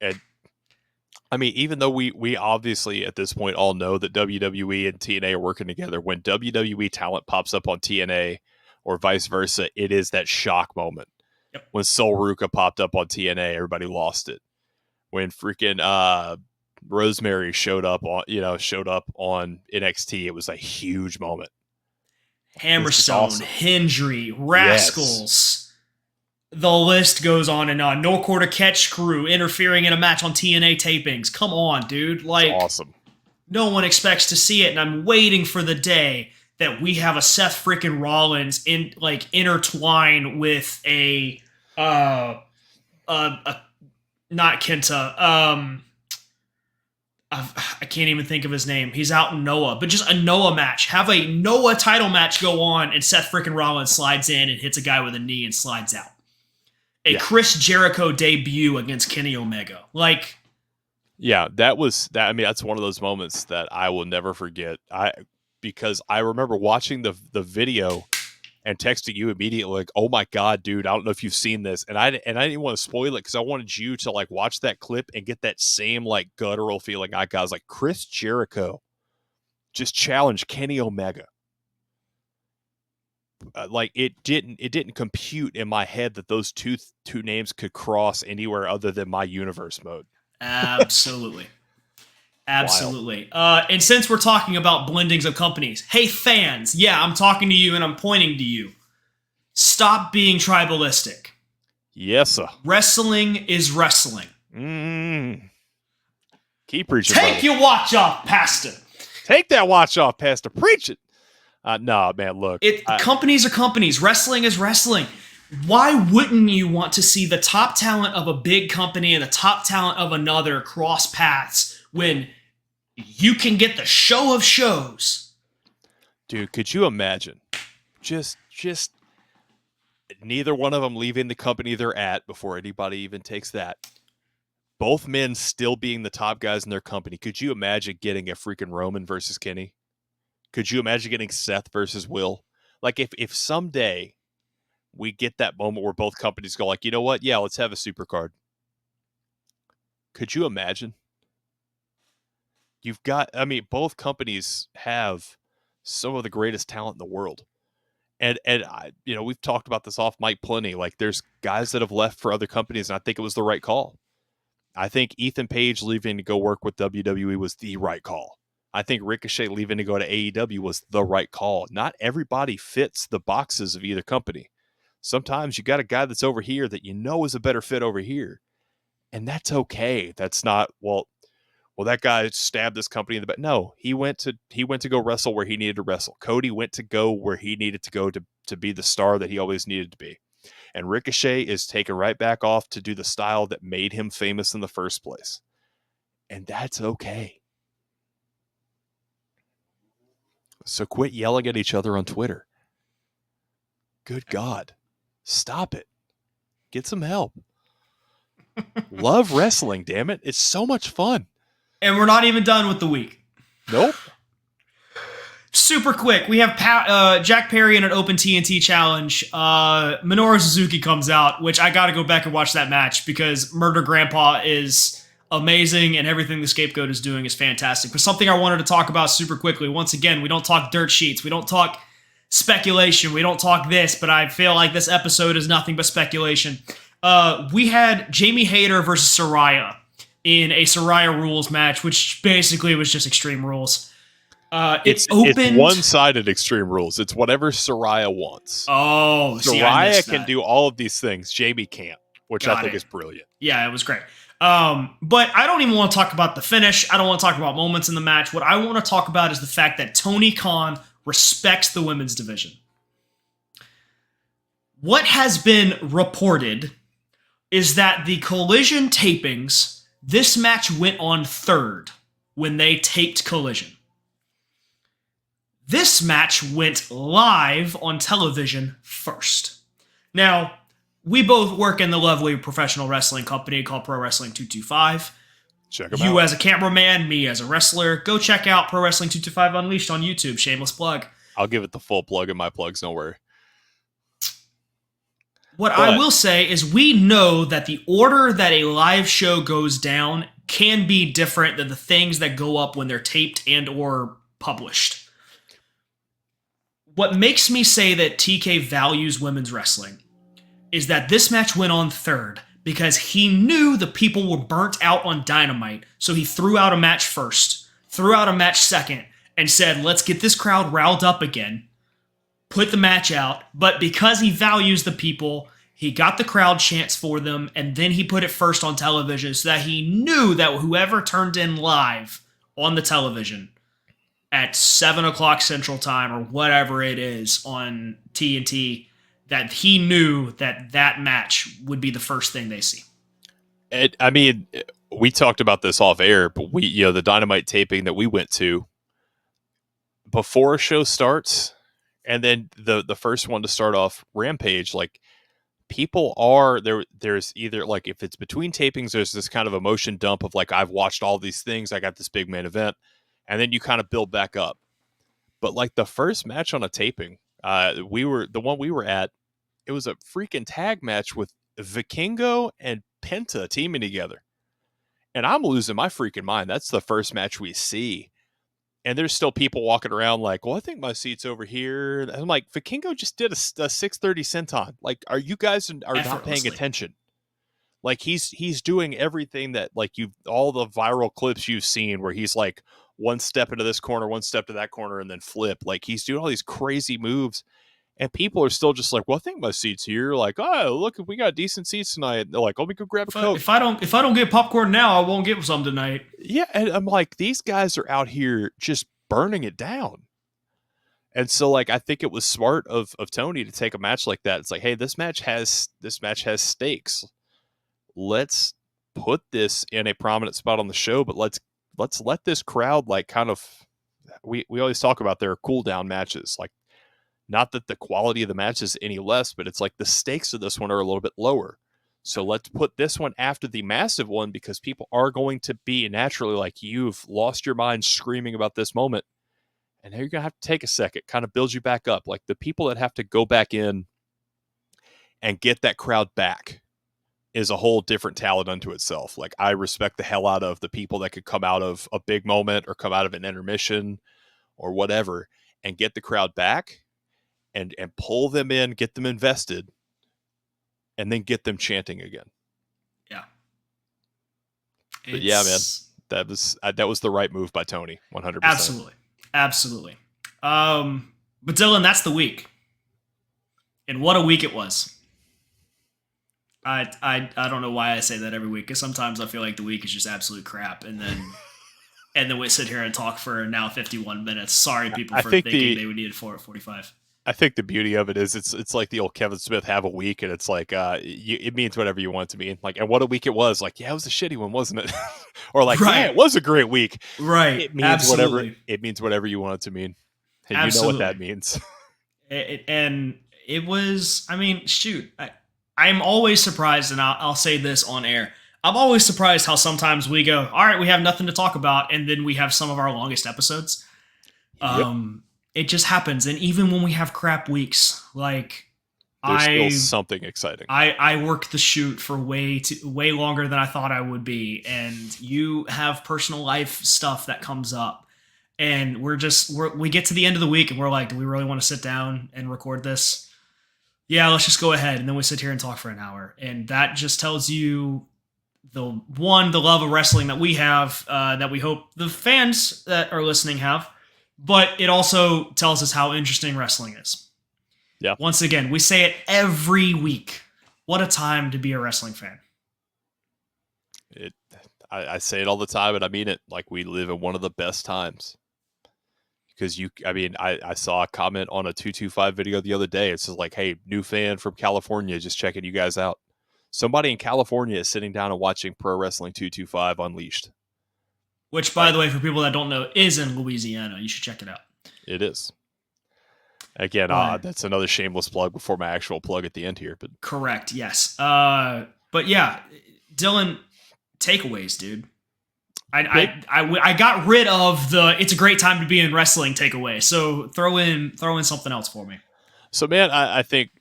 I mean, even though we obviously at this point all know that WWE and TNA are working together, when WWE talent pops up on TNA or vice versa, it is that shock moment. Yep. When Sol Ruka popped up on TNA, everybody lost it. When freaking Rosemary showed up on NXT, it was a huge moment. Hammerstone, awesome. Hendry, Rascals. Yes. The list goes on and on. No Quarter Catch Crew interfering in a match on TNA tapings. Come on, dude. Like, it's awesome. No one expects to see it, and I'm waiting for the day that we have a Seth freaking Rollins intertwine with a not Kenta. I can't even think of his name. He's out in Noah, but just a Noah match. Have a Noah title match go on, and Seth freaking Rollins slides in and hits a guy with a knee and slides out. Chris Jericho debut against Kenny Omega. That's one of those moments that I will never forget. Because I remember watching the video and texting you immediately like, oh my God, dude, I don't know if you've seen this. And I didn't want to spoil it because I wanted you to like watch that clip and get that same like guttural feeling I got. I was like, Chris Jericho just challenged Kenny Omega. It didn't compute in my head that those two names could cross anywhere other than my universe mode. Absolutely. Wild. Absolutely. And since we're talking about blendings of companies, hey fans, yeah, I'm talking to you and I'm pointing to you. Stop being tribalistic. Yes, sir. Wrestling is wrestling. Mm. Keep preaching, Take brother. your watch off, Pastor. Take that watch off, Pastor. Preach it. Nah, man, look. Companies are companies. Wrestling is wrestling. Why wouldn't you want to see the top talent of a big company and the top talent of another cross paths when you can get the show of shows? Dude, could you imagine? Just neither one of them leaving the company they're at before anybody even takes that. Both men still being the top guys in their company. Could you imagine getting a freaking Roman versus Kenny? Could you imagine getting Seth versus Will? Like if someday we get that moment where both companies go like, you know what? Yeah, let's have a super card. Could you imagine? Both companies have some of the greatest talent in the world. And we've talked about this off mic plenty. Like there's guys that have left for other companies, and I think it was the right call. I think Ethan Page leaving to go work with WWE was the right call. I think Ricochet leaving to go to AEW was the right call. Not everybody fits the boxes of either company. Sometimes you got a guy that's over here that you know is a better fit over here. And that's okay. That's not, well, that guy stabbed this company in the back. No, he went to go wrestle where he needed to wrestle. Cody went to go where he needed to go to be the star that he always needed to be. And Ricochet is taken right back off to do the style that made him famous in the first place. And that's okay. So quit yelling at each other on Twitter. Good God. Stop it. Get some help. Love wrestling, damn it. It's so much fun. And we're not even done with the week. Nope. Super quick, we have Jack Perry in an Open TNT challenge. Minoru Suzuki comes out, which I got to go back and watch that match because Murder Grandpa is amazing and everything the Scapegoat is doing is fantastic. But something I wanted to talk about super quickly. Once again, we don't talk dirt sheets. We don't talk speculation. We don't talk this, but I feel like this episode is nothing but speculation. We had Jamie Hayter versus Saraya in a Saraya Rules match, which basically was just Extreme Rules. It's one-sided Extreme Rules. It's whatever Saraya wants. Oh, Saraya can do all of these things. Jamie can't, which I think is brilliant. Yeah, it was great. But I don't even want to talk about the finish. I don't want to talk about moments in the match. What I want to talk about is the fact that Tony Khan respects the women's division. What has been reported is that the Collision tapings, this match went on third when they taped Collision. This match went live on television first. Now, we both work in the lovely professional wrestling company called Pro Wrestling 225. Check them you out. As a cameraman, me as a wrestler. Go check out Pro Wrestling 225 Unleashed on YouTube. Shameless plug. I'll give it the full plug in my plugs, don't worry. What I will say is we know that the order that a live show goes down can be different than the things that go up when they're taped and or published. What makes me say that TK values women's wrestling is that this match went on third because he knew the people were burnt out on Dynamite, so he threw out a match first, threw out a match second, and said, let's get this crowd riled up again, put the match out, but because he values the people, he got the crowd chants for them, and then he put it first on television so that he knew that whoever turned in live on the television at 7 o'clock Central Time or whatever it is on TNT, that he knew that that match would be the first thing they see. We talked about this off air, but the Dynamite taping that we went to before a show starts, and then the first one to start off Rampage, like people are there. There's either like if it's between tapings, there's this kind of emotion dump of like I've watched all these things, I got this big main event, and then you kind of build back up. But like the first match on a taping, the one we were at, it was a freaking tag match with Vikingo and Penta teaming together. And I'm losing my freaking mind. That's the first match we see. And there's still people walking around like, well, I think my seat's over here. And I'm like, Vikingo just did a 630 senton. Like, are you guys not paying attention? Like he's doing everything that like all the viral clips you've seen where he's like one step into this corner, one step to that corner, and then flip. Like he's doing all these crazy moves, and people are still just like, "Well, I think my seat's here." Like, "Oh, look, we got decent seats tonight." And they're like, "Let me go grab a Coke." If I don't get popcorn now, I won't get some tonight. Yeah, and I'm like, these guys are out here just burning it down. And so like I think it was smart of Tony to take a match like that. It's like, hey, this match has stakes. Let's put this in a prominent spot on the show, but let's let this crowd like kind of we always talk about their cool down matches. Like not that the quality of the match is any less, but it's like the stakes of this one are a little bit lower. So let's put this one after the massive one because people are going to be naturally like you've lost your mind screaming about this moment. And now you're going to have to take a second, kind of build you back up. Like the people that have to go back in and get that crowd back is a whole different talent unto itself. Like I respect the hell out of the people that could come out of a big moment or come out of an intermission or whatever and get the crowd back and pull them in, get them invested, and then get them chanting again. Yeah. But yeah, man, that was the right move by Tony, 100%. Absolutely. But Dylan, that's the week. And what a week it was. I don't know why I say that every week, because sometimes I feel like the week is just absolute crap, and then we sit here and talk for now 51 minutes. Sorry, people, for thinking they would need it for 45. I think the beauty of it is it's like the old Kevin Smith have a week, and it's like it means whatever you want it to mean. Like, and what a week it was. Like, yeah, it was a shitty one, wasn't it? Or like, right. Yeah, it was a great week. Right. It means whatever you want it to mean. And you know what that means. And it was, I mean, shoot, I'm always surprised, and I'll say this on air. I'm always surprised how sometimes we go, all right, we have nothing to talk about, and then we have some of our longest episodes. Yep. It just happens. And even when we have crap weeks, like there's still something exciting. I work the shoot for way longer than I thought I would be. And you have personal life stuff that comes up. And we get to the end of the week and we're like, do we really want to sit down and record this? Yeah, let's just go ahead. And then we sit here and talk for an hour. And that just tells you the love of wrestling that we have, that we hope the fans that are listening have. But it also tells us how interesting wrestling is. Yeah. Once again, we say it every week. What a time to be a wrestling fan. I say it all the time, and I mean it. Like, we live in one of the best times. Because I saw a comment on a 225 video the other day. It says like, hey, new fan from California, just checking you guys out. Somebody in California is sitting down and watching Pro Wrestling 225 Unleashed. Which, by the way, for people that don't know, is in Louisiana. You should check it out. It is. Again, that's another shameless plug before my actual plug at the end here. But correct, yes. But yeah, Dylan, takeaways, dude. I got rid of the "it's a great time to be in wrestling" takeaway. So throw in something else for me. So, man, I think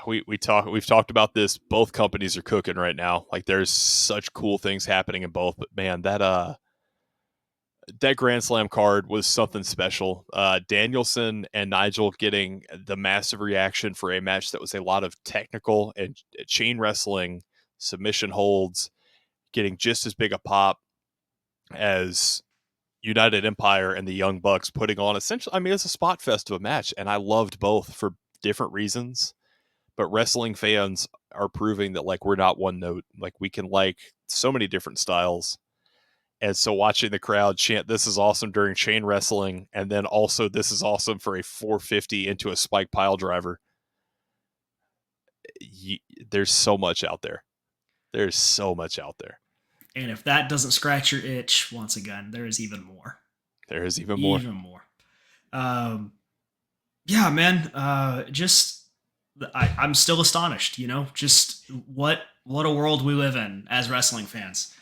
we've talked about this. Both companies are cooking right now. Like, there's such cool things happening in both. But man, that Grand Slam card was something special. Danielson and Nigel getting the massive reaction for a match that was a lot of technical and chain wrestling, submission holds, getting just as big a pop as United Empire and the Young Bucks putting on essentially, it's a spot fest of a match, and I loved both for different reasons. But wrestling fans are proving that, like, we're not one note. Like, we can like so many different styles. And so watching the crowd chant, "This is awesome" during chain wrestling, and then also "This is awesome" for a 450 into a spike pile driver. There's so much out there. There's so much out there. And if that doesn't scratch your itch, once again, there is even more. There is even more. Even more. Yeah, man. I'm still astonished, just what a world we live in as wrestling fans.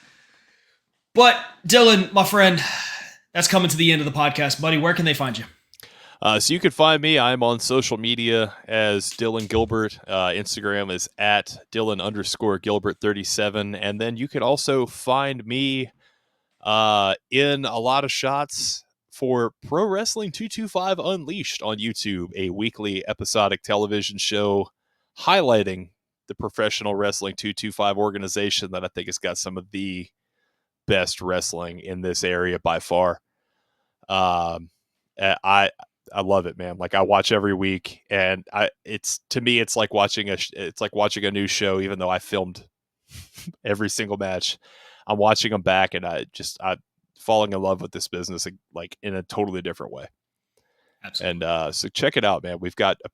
But Dylan, my friend, that's coming to the end of the podcast, buddy. Where can they find you? So you can find me. I'm on social media as Dylan Gilbert. Instagram is at Dylan_Gilbert37. And then you can also find me in a lot of shots for Pro Wrestling 225 Unleashed on YouTube, a weekly episodic television show highlighting the Professional Wrestling 225 organization that I think has got some of the best wrestling in this area by far. I love it, man. Like I watch every week, and it's like watching a new show, even though I filmed every single match. I'm watching them back, and I'm falling in love with this business like in a totally different way. Absolutely. And so check it out, man. We've got a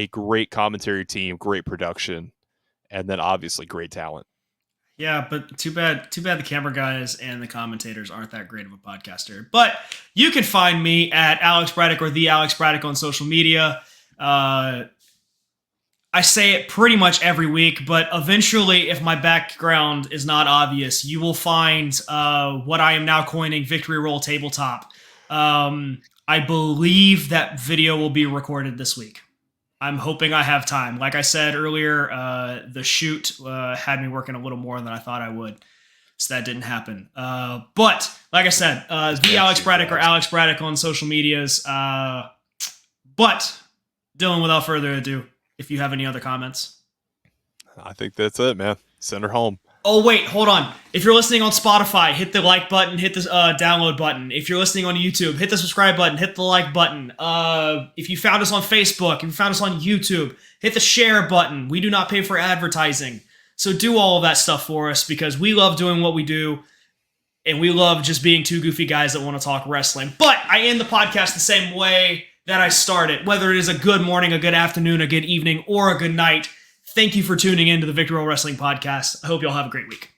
great commentary team, great production, and then obviously great talent. Yeah, but too bad the camera guys and the commentators aren't that great of a podcaster. But you can find me at Alex Braddock or the Alex Braddock on social media. I say it pretty much every week, but eventually, if my background is not obvious, you will find what I am now coining Victory Roll Tabletop. I believe that video will be recorded this week. I'm hoping I have time. Like I said earlier, the shoot had me working a little more than I thought I would. So that didn't happen. But like I said, the Alex Braddock or Alex Braddock on social medias. But Dylan, without further ado, if you have any other comments. I think that's it, man. Send her home. Oh, wait, hold on. If you're listening on Spotify, hit the like button, hit the download button. If you're listening on YouTube, hit the subscribe button, hit the like button. If you found us on Facebook, if you found us on YouTube, hit the share button. We do not pay for advertising. So do all of that stuff for us because we love doing what we do, and we love just being two goofy guys that want to talk wrestling. But I end the podcast the same way that I started, whether it is a good morning, a good afternoon, a good evening, or a good night. Thank you for tuning in to the Victory Roll Wrestling Podcast. I hope you all have a great week.